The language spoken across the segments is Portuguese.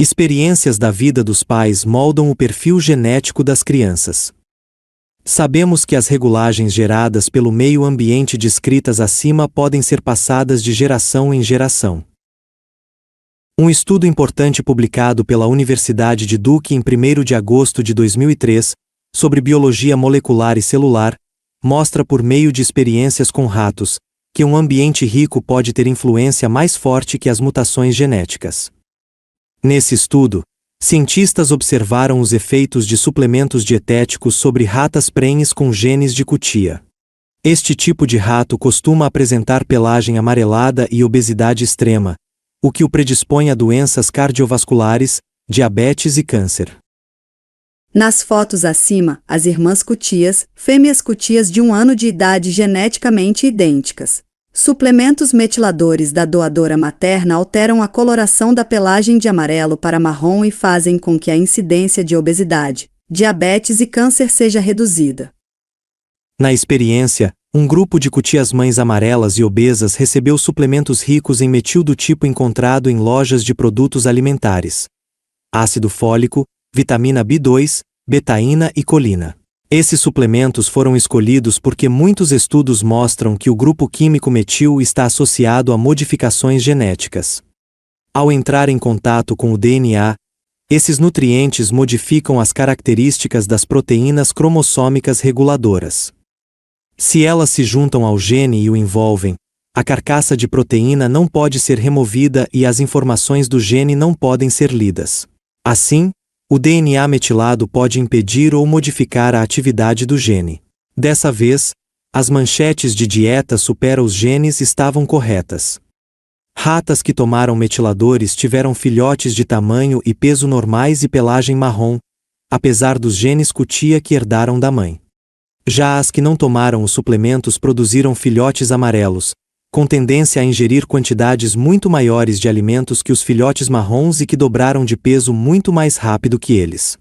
Experiências da vida dos pais moldam o perfil genético das crianças. Sabemos que as regulagens geradas pelo meio ambiente descritas acima podem ser passadas de geração em geração. Um estudo importante publicado pela Universidade de Duke em 1º de agosto de 2003, sobre biologia molecular e celular, mostra por meio de experiências com ratos, que um ambiente rico pode ter influência mais forte que as mutações genéticas. Nesse estudo, cientistas observaram os efeitos de suplementos dietéticos sobre ratas prenhes com genes de cutia. Este tipo de rato costuma apresentar pelagem amarelada e obesidade extrema, o que o predispõe a doenças cardiovasculares, diabetes e câncer. Nas fotos acima, as irmãs cutias, fêmeas cutias de 1 ano de idade geneticamente idênticas. Suplementos metiladores da doadora materna alteram a coloração da pelagem de amarelo para marrom e fazem com que a incidência de obesidade, diabetes e câncer seja reduzida. Na experiência, um grupo de cutias mães amarelas e obesas recebeu suplementos ricos em metil do tipo encontrado em lojas de produtos alimentares: ácido fólico, vitamina B2, betaína e colina. Esses suplementos foram escolhidos porque muitos estudos mostram que o grupo químico metil está associado a modificações genéticas. Ao entrar em contato com o DNA, esses nutrientes modificam as características das proteínas cromossômicas reguladoras. Se elas se juntam ao gene e o envolvem, a carcaça de proteína não pode ser removida e as informações do gene não podem ser lidas. Assim, o DNA metilado pode impedir ou modificar a atividade do gene. Dessa vez, as manchetes de dieta supera os genes estavam corretas. Ratas que tomaram metiladores tiveram filhotes de tamanho e peso normais e pelagem marrom, apesar dos genes cutia que herdaram da mãe. Já as que não tomaram os suplementos produziram filhotes amarelos, com tendência a ingerir quantidades muito maiores de alimentos que os filhotes marrons e que dobraram de peso muito mais rápido que eles.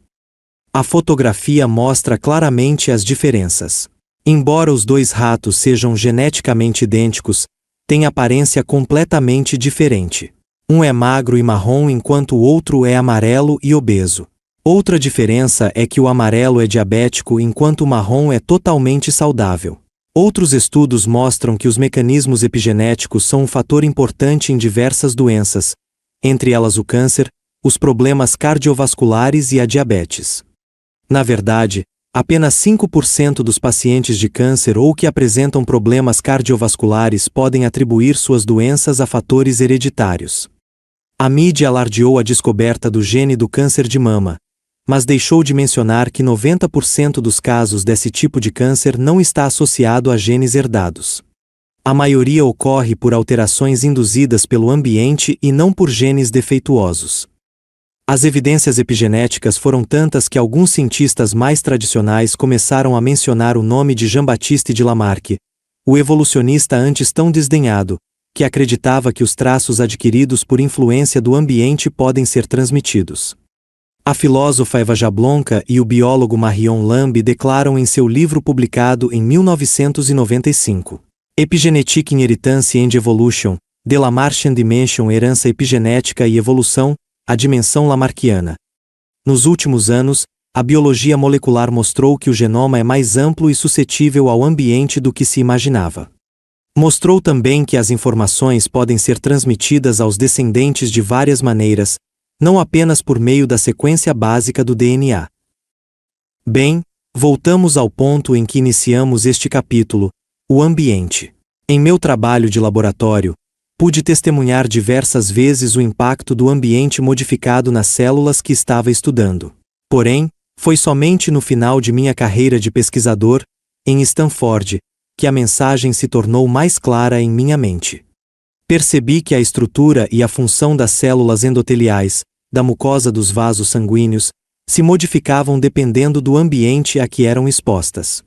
A fotografia mostra claramente as diferenças. Embora os dois ratos sejam geneticamente idênticos, têm aparência completamente diferente. Um é magro e marrom enquanto o outro é amarelo e obeso. Outra diferença é que o amarelo é diabético enquanto o marrom é totalmente saudável. Outros estudos mostram que os mecanismos epigenéticos são um fator importante em diversas doenças, entre elas o câncer, os problemas cardiovasculares e a diabetes. Na verdade, apenas 5% dos pacientes de câncer ou que apresentam problemas cardiovasculares podem atribuir suas doenças a fatores hereditários. A mídia alardeou a descoberta do gene do câncer de mama, mas deixou de mencionar que 90% dos casos desse tipo de câncer não está associado a genes herdados. A maioria ocorre por alterações induzidas pelo ambiente e não por genes defeituosos. As evidências epigenéticas foram tantas que alguns cientistas mais tradicionais começaram a mencionar o nome de Jean-Baptiste de Lamarck, o evolucionista antes tão desdenhado, que acreditava que os traços adquiridos por influência do ambiente podem ser transmitidos. A filósofa Eva Jablonka e o biólogo Marion Lambe declaram em seu livro publicado em 1995, Epigenetic Inheritance and Evolution, de Lamarckian Dimension, Herança Epigenética e Evolução, a dimensão lamarckiana. Nos últimos anos, a biologia molecular mostrou que o genoma é mais amplo e suscetível ao ambiente do que se imaginava. Mostrou também que as informações podem ser transmitidas aos descendentes de várias maneiras, não apenas por meio da sequência básica do DNA. Bem, voltamos ao ponto em que iniciamos este capítulo, o ambiente. Em meu trabalho de laboratório, pude testemunhar diversas vezes o impacto do ambiente modificado nas células que estava estudando. Porém, foi somente no final de minha carreira de pesquisador, em Stanford, que a mensagem se tornou mais clara em minha mente. Percebi que a estrutura e a função das células endoteliais, da mucosa dos vasos sanguíneos, se modificavam dependendo do ambiente a que eram expostas.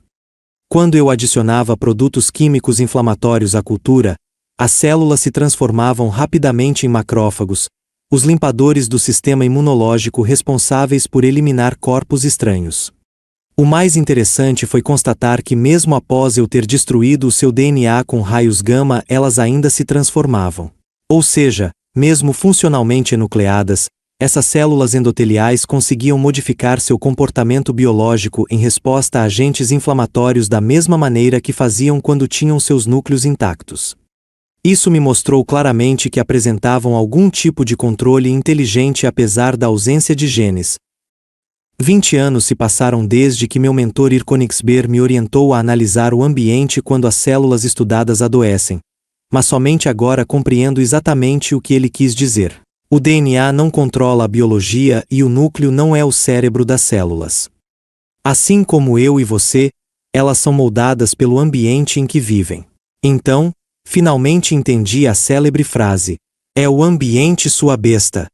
Quando eu adicionava produtos químicos inflamatórios à cultura, as células se transformavam rapidamente em macrófagos, os limpadores do sistema imunológico responsáveis por eliminar corpos estranhos. O mais interessante foi constatar que mesmo após eu ter destruído o seu DNA com raios gama, elas ainda se transformavam. Ou seja, mesmo funcionalmente enucleadas, Essas células endoteliais conseguiam modificar seu comportamento biológico em resposta a agentes inflamatórios da mesma maneira que faziam quando tinham seus núcleos intactos. Isso me mostrou claramente que apresentavam algum tipo de controle inteligente apesar da ausência de genes. 20 anos se passaram desde que meu mentor Irkonigsber me orientou a analisar o ambiente quando as células estudadas adoecem. Mas somente agora compreendo exatamente o que ele quis dizer. O DNA não controla a biologia e o núcleo não é o cérebro das células. Assim como eu e você, elas são moldadas pelo ambiente em que vivem. Então, finalmente entendi a célebre frase: "É o ambiente sua besta".